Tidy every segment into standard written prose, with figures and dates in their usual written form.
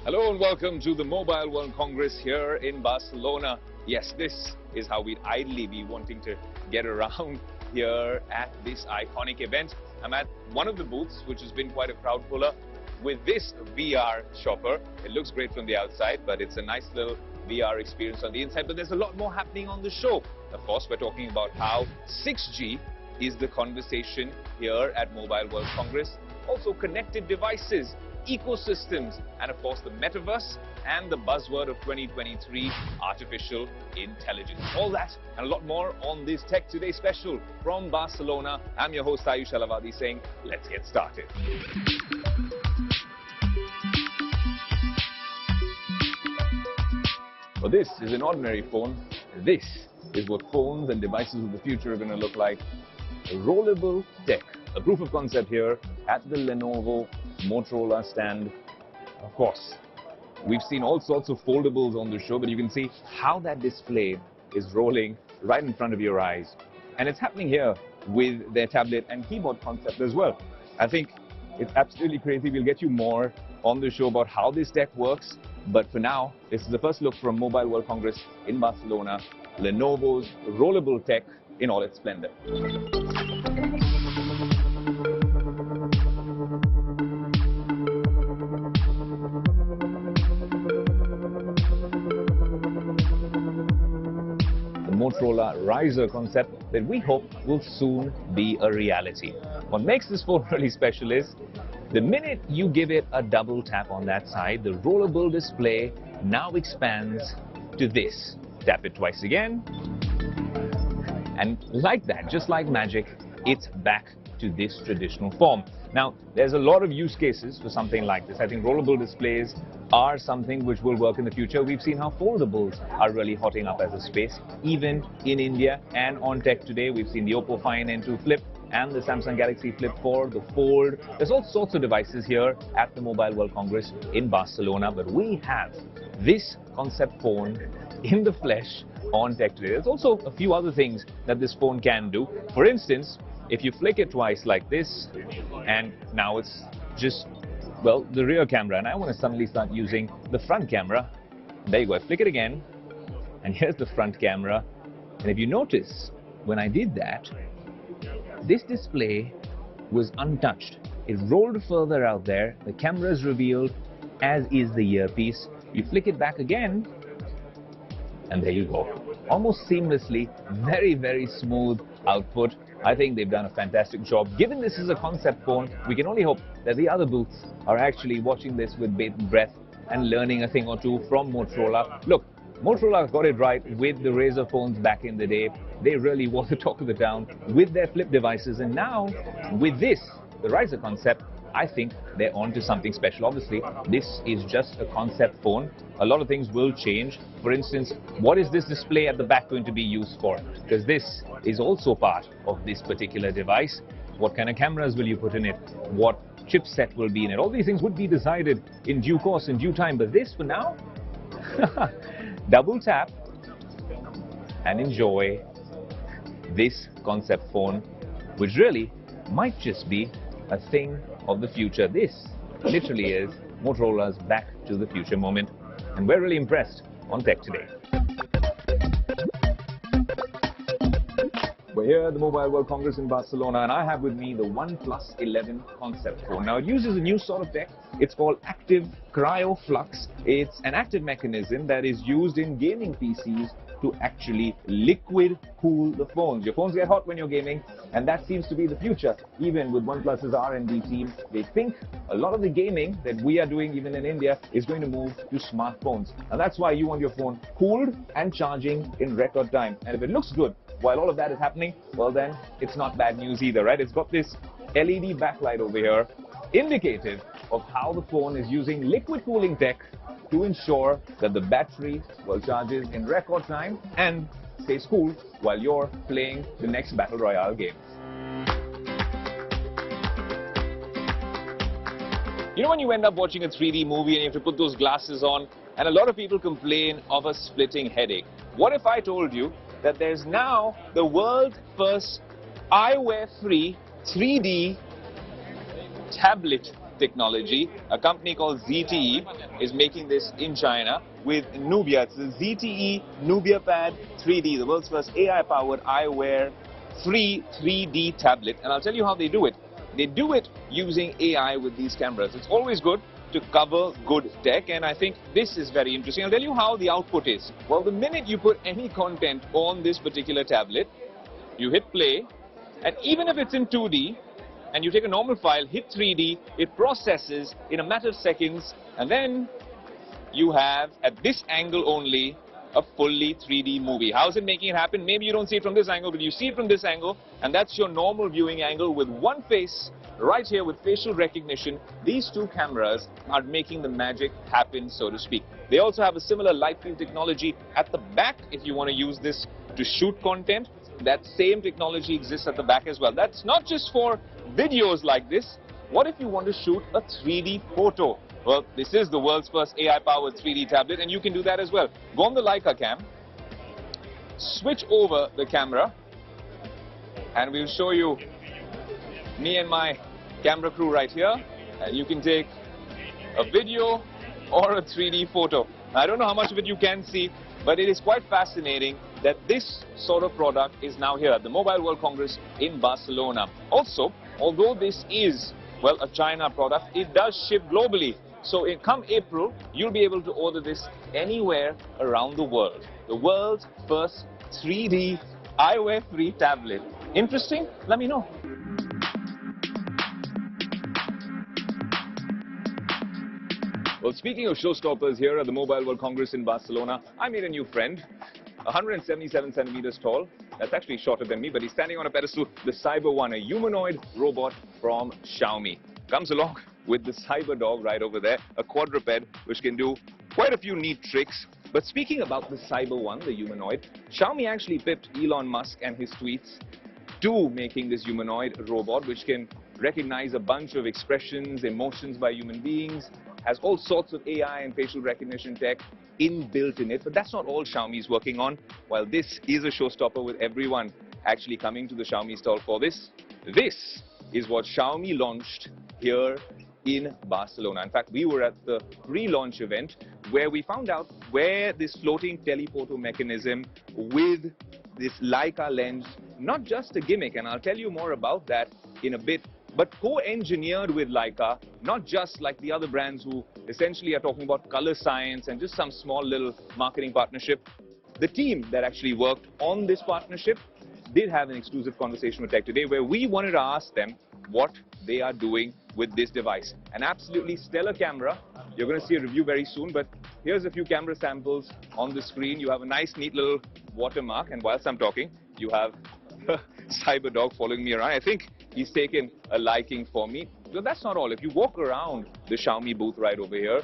Hello and welcome to the Mobile World Congress here in Barcelona. Yes, this is how we'd ideally be wanting to get around here at this iconic event. I'm at one of the booths, which has been quite a crowd puller, with this VR shopper. It looks great from the outside, but it's a nice little VR experience on the inside. But there's a lot more happening on the show. Of course, we're talking about how 6G is the conversation here at Mobile World Congress. Also connected devices, ecosystems, and of course the metaverse and the buzzword of 2023, artificial intelligence. All that and a lot more on this Tech Today special from Barcelona. I'm your host Aayush Ailawadi saying, let's get started. Well, this is an ordinary phone. This is what phones and devices of the future are going to look like. Rollable tech, a proof of concept here at the Lenovo Motorola stand. Of course, we've seen all sorts of foldables on the show, but you can see how that display is rolling right in front of your eyes. And it's happening here with their tablet and keyboard concept as well. I think it's absolutely crazy. We'll get you more on the show about how this tech works. But for now, this is the first look from Mobile World Congress in Barcelona, Lenovo's rollable tech in all its splendor. Motorola riser concept that we hope will soon be a reality. What makes this phone really special is the minute you give it a double tap on that side, the rollable display now expands to this. Tap it twice again, and like that, just like magic, it's back to this traditional form. Now, there's a lot of use cases for something like this. I think rollable displays are something which will work in the future. We've seen how foldables are really hotting up as a space, even in India and on Tech Today. We've seen the Oppo Find N2 Flip and the Samsung Galaxy Flip 4, the Fold. There's all sorts of devices here at the Mobile World Congress in Barcelona, but we have this concept phone in the flesh on Tech Today. There's also a few other things that this phone can do. For instance, if you flick it twice like this, and now it's just, well, the rear camera, and I want to suddenly start using the front camera. There you go, I flick it again, and here's the front camera. And if you notice, when I did that, this display was untouched. It rolled further out there, the camera is revealed, as is the earpiece. You flick it back again, and there you go. Almost seamlessly, very, very smooth output. I think they've done a fantastic job. Given this is a concept phone, we can only hope that the other booths are actually watching this with bated breath and learning a thing or two from Motorola. Look, Motorola got it right with the Razr phones back in the day. They really were the talk of the town with their flip devices. And now, with this, the riser concept, I think they're on to something special. Obviously, this is just a concept phone. A lot of things will change. For instance, what is this display at the back going to be used for? Because this is also part of this particular device. What kind of cameras will you put in it? What chipset will be in it? All these things would be decided in due course, in due time. But this, for now, double tap and enjoy this concept phone, which really might just be a thing of the future. This literally is Motorola's back to the future moment, and we're really impressed on Tech Today. We're here at the Mobile World Congress in Barcelona, and I have with me the OnePlus 11 concept phone. Now, it uses a new sort of tech. It's called active cryoflux. It's an active mechanism that is used in gaming PCs to actually liquid cool the phones. Your phones get hot when you're gaming, and that seems to be the future. Even with OnePlus's R&D team, they think a lot of the gaming that we are doing even in India is going to move to smartphones. And that's why you want your phone cooled and charging in record time. And if it looks good while all of that is happening, well then, it's not bad news either, right? It's got this LED backlight over here, indicative of how the phone is using liquid cooling tech to ensure that the battery, well, charges in record time and stays cool while you're playing the next Battle Royale game. You know when you end up watching a 3D movie and you have to put those glasses on, and a lot of people complain of a splitting headache. What if I told you that there's now the world's first eyewear-free 3D tablet technology. A company called ZTE is making this in China with Nubia. It's the ZTE Nubia Pad 3D, the world's first AI-powered eyewear free 3D tablet. And I'll tell you how they do it. They do it using AI with these cameras. It's always good to cover good tech, and I think this is very interesting. I'll tell you how the output is. Well, the minute you put any content on this particular tablet, you hit play, and even if it's in 2D, and you take a normal file, hit 3D, it processes in a matter of seconds, and then you have, at this angle only, a fully 3D movie. How is it making it happen? Maybe you don't see it from this angle, but you see it from this angle, and that's your normal viewing angle with one face right here with facial recognition. These two cameras are making the magic happen, so to speak. They also have a similar light field technology at the back if you want to use this to shoot content. That same technology exists at the back as well. That's not just for videos like this. What if you want to shoot a 3D photo? Well, this is the world's first AI-powered 3D tablet, and you can do that as well. Go on the Leica cam, switch over the camera, and we'll show you me and my camera crew right here. And you can take a video or a 3D photo. Now, I don't know how much of it you can see, but it is quite fascinating that this sort of product is now here at the Mobile World Congress in Barcelona. Also, although this is, well, a China product, it does ship globally. So come April, you'll be able to order this anywhere around the world. The world's first 3D eyewear-free tablet. Interesting? Let me know. Well, speaking of showstoppers here at the Mobile World Congress in Barcelona, I made a new friend, 177 centimeters tall. That's actually shorter than me, but he's standing on a pedestal. The Cyber One, a humanoid robot from Xiaomi. Comes along with the Cyber Dog right over there, a quadruped which can do quite a few neat tricks. But speaking about the Cyber One, the humanoid, Xiaomi actually pipped Elon Musk and his tweets to making this humanoid robot which can recognize a bunch of expressions, emotions by human beings, has all sorts of AI and facial recognition tech inbuilt in it. But that's not all Xiaomi's working on. While this is a showstopper with everyone actually coming to the Xiaomi stall for this, this is what Xiaomi launched here in Barcelona. In fact, we were at the pre-launch event where we found out where this floating telephoto mechanism with this Leica lens, not just a gimmick, and I'll tell you more about that in a bit, but co-engineered with Leica, not just like the other brands who essentially are talking about color science and just some small little marketing partnership. The team that actually worked on this partnership did have an exclusive conversation with Tech Today where we wanted to ask them what they are doing with this device. An absolutely stellar camera. You're going to see a review very soon, but here's a few camera samples on the screen. You have a nice, neat little watermark, and whilst I'm talking, you have Cyber Dog following me around. I think he's taken a liking for me. But that's not all. If you walk around the Xiaomi booth right over here,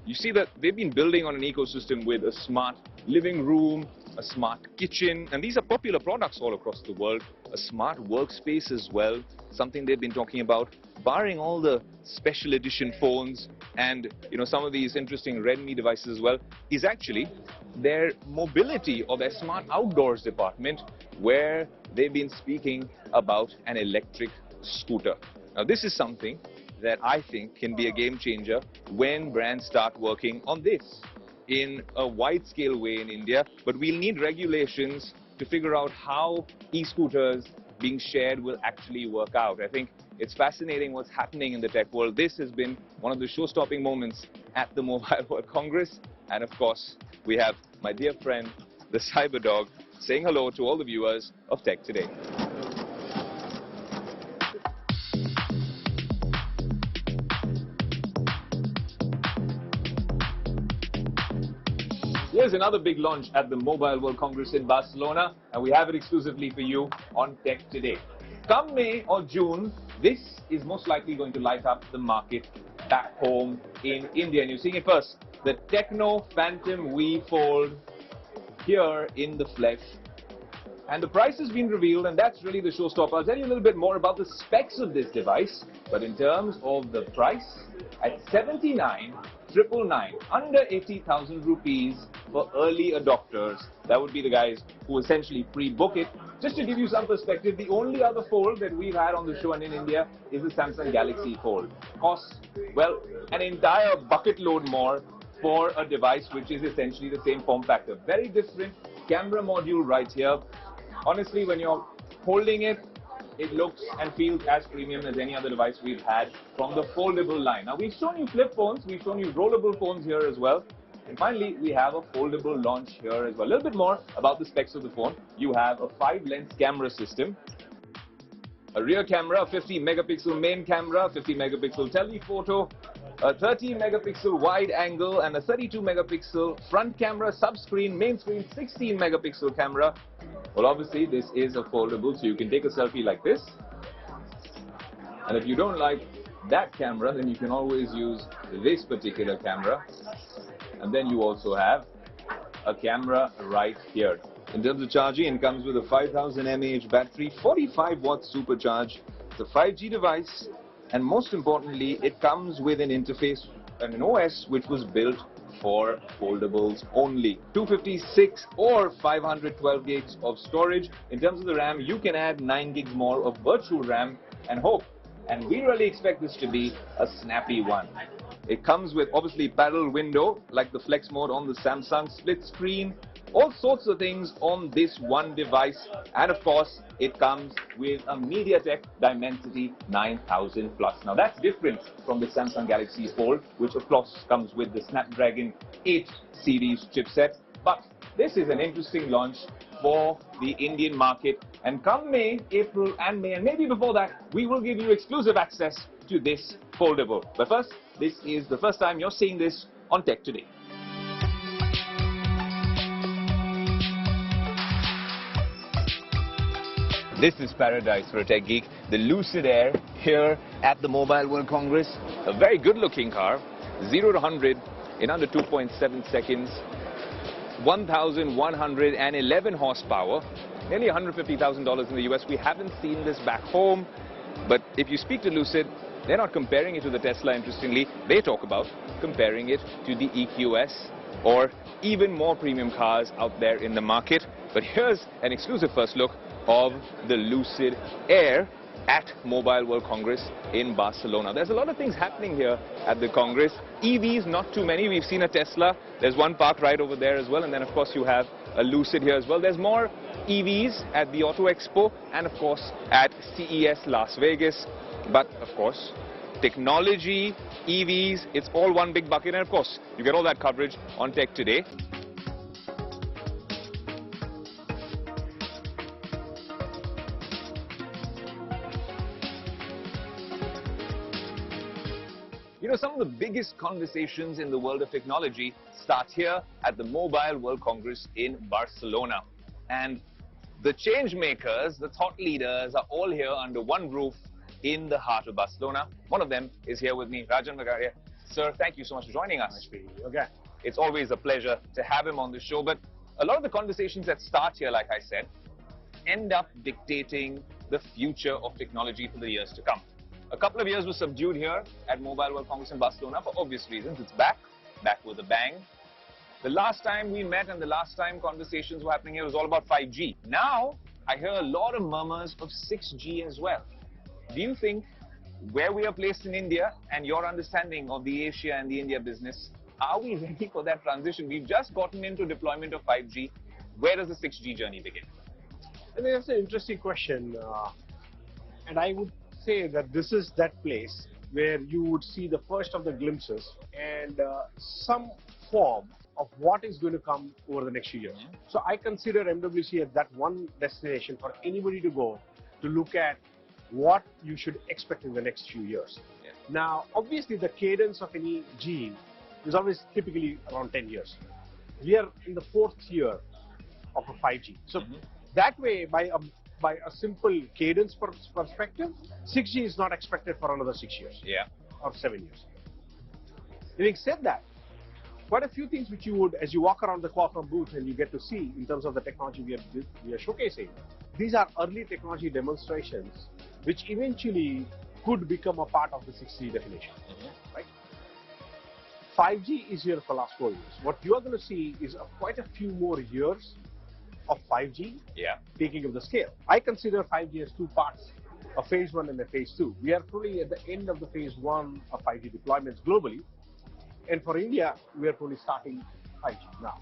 you see that they've been building on an ecosystem with a smart living room, a smart kitchen, and these are popular products all across the world. A smart workspace as well, something they've been talking about, barring all the special edition phones and some of these interesting Redmi devices as well, is actually their mobility or their smart outdoors department, where they've been speaking about an electric scooter. Now, this is something that I think can be a game changer when brands start working on this in a wide-scale way in India, but we'll need regulations to figure out how e-scooters being shared will actually work out. I think it's fascinating what's happening in the tech world. This has been one of the show-stopping moments at the Mobile World Congress, and of course, we have my dear friend, the Cyber Dog, saying hello to all the viewers of Tech Today. Here's another big launch at the Mobile World Congress in Barcelona, and we have it exclusively for you on Tech Today. Come May or June, this is most likely going to light up the market back home in India. And you're seeing it first, the Tecno Phantom V Fold here in the flesh. And the price has been revealed, and that's really the showstopper. I'll tell you a little bit more about the specs of this device, but in terms of the price, at 79,999, under 80,000 rupees for early adopters. That would be the guys who essentially pre-book it. Just to give you some perspective, the only other fold that we've had on the show and in India is the Samsung Galaxy Fold. Costs, well, an entire bucket load more for a device which is essentially the same form factor. Very different camera module right here. Honestly, when you're holding it, it looks and feels as premium as any other device we've had from the foldable line. Now, we've shown you flip phones, we've shown you rollable phones here as well. And finally, we have a foldable launch here as well. A little bit more about the specs of the phone. You have a 5-lens camera system, a rear camera, a 50 megapixel main camera, 50 megapixel telephoto, a 30 megapixel wide angle and a 32 megapixel front camera, sub-screen, main screen, 16 megapixel camera. Well, obviously, this is a foldable, so you can take a selfie like this. And if you don't like that camera, then you can always use this particular camera. And then you also have a camera right here. In terms of charging, it comes with a 5000 mAh battery, 45 watt supercharge. It's a 5G device, and most importantly, it comes with an interface and an OS which was built for foldables only. 256 or 512 gigs of storage. In terms of the RAM, you can add 9 gigs more of virtual RAM and hope. And we really expect this to be a snappy one. It comes with obviously parallel window like the flex mode on the Samsung, split screen, all sorts of things on this one device. And of course, it comes with a MediaTek Dimensity 9000 Plus. Now that's different from the Samsung Galaxy Fold, which of course comes with the Snapdragon 8 series chipset. But this is an interesting launch for the Indian market. And come May, April and May, and maybe before that, we will give you exclusive access to this foldable. But first, this is the first time you're seeing this on Tech Today. This is paradise for a tech geek. The Lucid Air here at the Mobile World Congress. A very good looking car. 0 to 100 in under 2.7 seconds. 1,111 horsepower. Nearly $150,000 in the US. We haven't seen this back home. But if you speak to Lucid, they're not comparing it to the Tesla, interestingly. They talk about comparing it to the EQS or even more premium cars out there in the market. But here's an exclusive first look of the Lucid Air at Mobile World Congress in Barcelona. There's a lot of things happening here at the Congress. EVs, not too many. We've seen a Tesla. There's one parked right over there as well. And then, of course, you have a Lucid here as well. There's more EVs at the Auto Expo and, of course, at CES Las Vegas. But, of course, technology, EVs, it's all one big bucket. And, of course, you get all that coverage on Tech Today. You know, some of the biggest conversations in the world of technology start here at the Mobile World Congress in Barcelona. And the change makers, the thought leaders are all here under one roof in the heart of Barcelona. One of them is here with me, Rajan Vagaria. Sir, thank you so much for joining us. Nice meeting you. Okay. It's always a pleasure to have him on the show. But a lot of the conversations that start here, like I said, end up dictating the future of technology for the years to come. A couple of years was subdued here at Mobile World Congress in Barcelona for obvious reasons. It's back with a bang. The last time we met and the last time conversations were happening here was all about 5G. Now, I hear a lot of murmurs of 6G as well. Do you think where we are placed in India and your understanding of the Asia and the India business, are we ready for that transition? We've just gotten into deployment of 5G. Where does the 6G journey begin? I think that's an interesting question. And I would say that this is that place where you would see the first of the glimpses and some form of what is going to come over the next few years. So I consider MWC as that one destination for anybody to go to look at what you should expect in the next few years. Yeah. Now, obviously, the cadence of any G is always typically around 10 years. We are in the 4th year of a 5G. So that way, by a simple cadence perspective, 6G is not expected for another 6 years. Yeah. Or 7 years. Having said that, quite a few things which you would, as you walk around the Qualcomm booth and you get to see in terms of the technology we are showcasing. These are early technology demonstrations which eventually could become a part of the 6G definition, right? 5G is here for last 4 years. What you are going to see is quite a few more years of 5G taking up the scale. I consider 5G as two parts, a phase 1 and a phase 2. We are probably at the end of the phase 1 of 5G deployments globally. And for India, we are probably starting 5G now.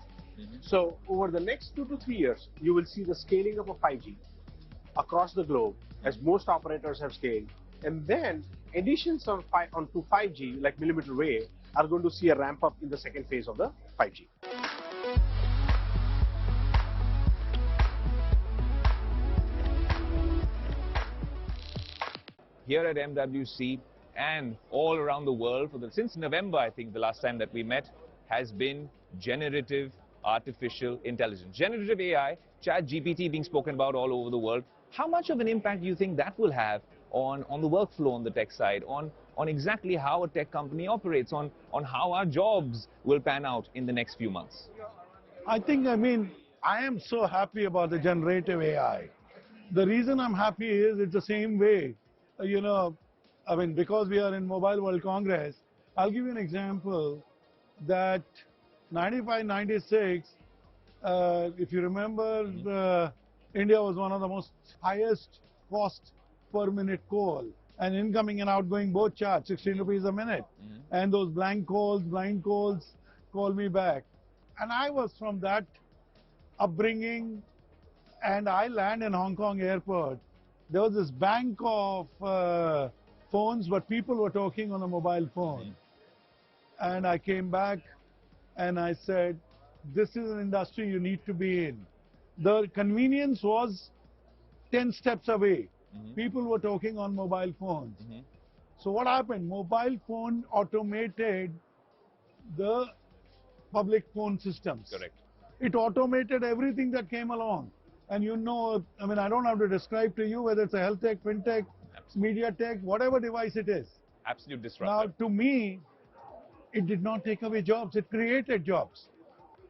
So over the next 2 to 3 years, you will see the scaling up of 5G across the globe as most operators have scaled. And then additions onto 5G, like millimeter wave, are going to see a ramp up in the second phase of the 5G. Here at MWC and all around the world, since November, I think the last time that we met, has been generative artificial intelligence. Generative AI, ChatGPT being spoken about all over the world. How much of an impact do you think that will have on the workflow on the tech side, on exactly how a tech company operates, on how our jobs will pan out in the next few months? I am so happy about the generative AI. The reason I'm happy is it's the same way, because we are in Mobile World Congress. I'll give you an example that 95, 96, if you remember, India was one of the most highest cost per minute call, and incoming and outgoing both charge 16 rupees a minute. And those blind calls, call me back. And I was from that upbringing, and I land in Hong Kong airport. There was this bank of phones, but people were talking on a mobile phone. And I came back and I said, this is an industry you need to be in. The convenience was 10 steps away. People were talking on mobile phones. So what happened? Mobile phone automated the public phone systems. Correct. It automated everything that came along. And I don't have to describe to you whether it's a health tech, fintech, media tech, whatever device it is. Absolute disruptor. Now, to me, it did not take away jobs, it created jobs.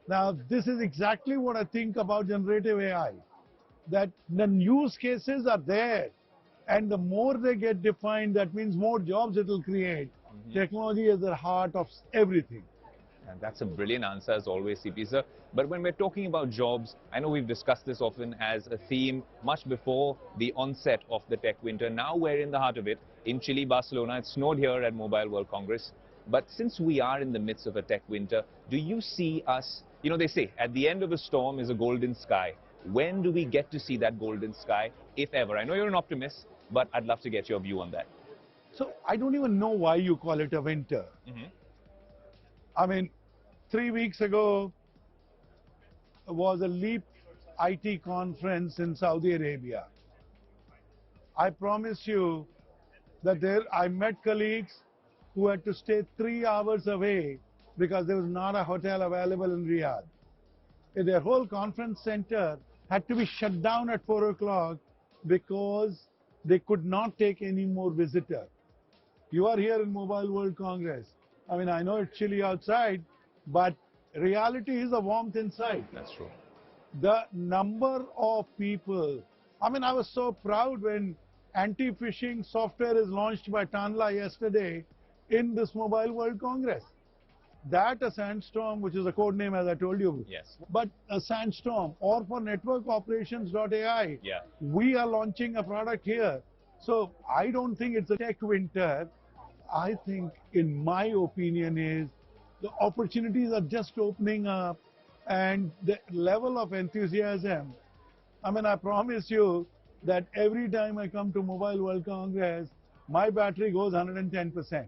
Now, this is exactly what I think about generative AI, that the use cases are there, and the more they get defined, that means more jobs it will create. Technology is the heart of everything. And that's a brilliant answer, as always, CP sir. But when we're talking about jobs, I know we've discussed this often as a theme much before the onset of the tech winter. Now we're in the heart of it, in Chile, Barcelona. It snowed here at Mobile World Congress. But since we are in the midst of a tech winter, do you see us, they say, at the end of a storm is a golden sky. When do we get to see that golden sky, if ever? I know you're an optimist, but I'd love to get your view on that. So I don't even know why you call it a winter. 3 weeks ago was a LEAP IT conference in Saudi Arabia. I promise you that there I met colleagues who had to stay 3 hours away because there was not a hotel available in Riyadh. Their whole conference center had to be shut down at 4 o'clock because they could not take any more visitors. You are here in Mobile World Congress. I know it's chilly outside, but reality is a warmth inside. That's true. The number of people, I was so proud when anti-phishing software is launched by Tanla yesterday in this Mobile World Congress. That a sandstorm, which is a code name as I told you. Yes. But a sandstorm, or for networkoperations.ai, we are launching a product here. So I don't think it's a tech winter. I think, in my opinion, is the opportunities are just opening up, and the level of enthusiasm. I promise you that every time I come to Mobile World Congress, my battery goes 110%.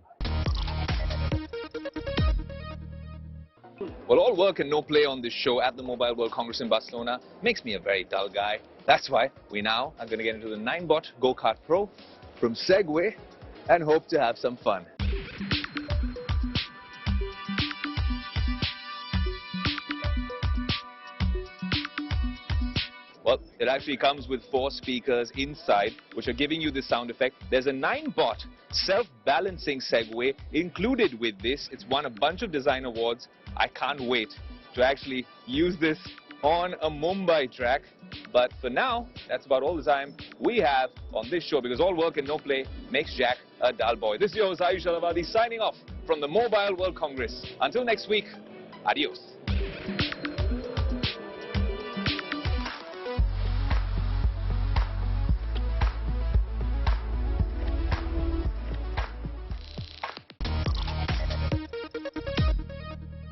Well, all work and no play on this show at the Mobile World Congress in Barcelona makes me a very dull guy. That's why we now are going to get into the 9-bot Go Card Pro from Segway and hope to have some fun. Well, it actually comes with 4 speakers inside, which are giving you this sound effect. There's a 9-bot self-balancing Segway included with this. It's won a bunch of design awards. I can't wait to actually use this on a Mumbai track. But for now, that's about all the time we have on this show, because all work and no play makes Jack a dull boy. This is your host Aayush Ailawadi signing off from the Mobile World Congress. Until next week, adios.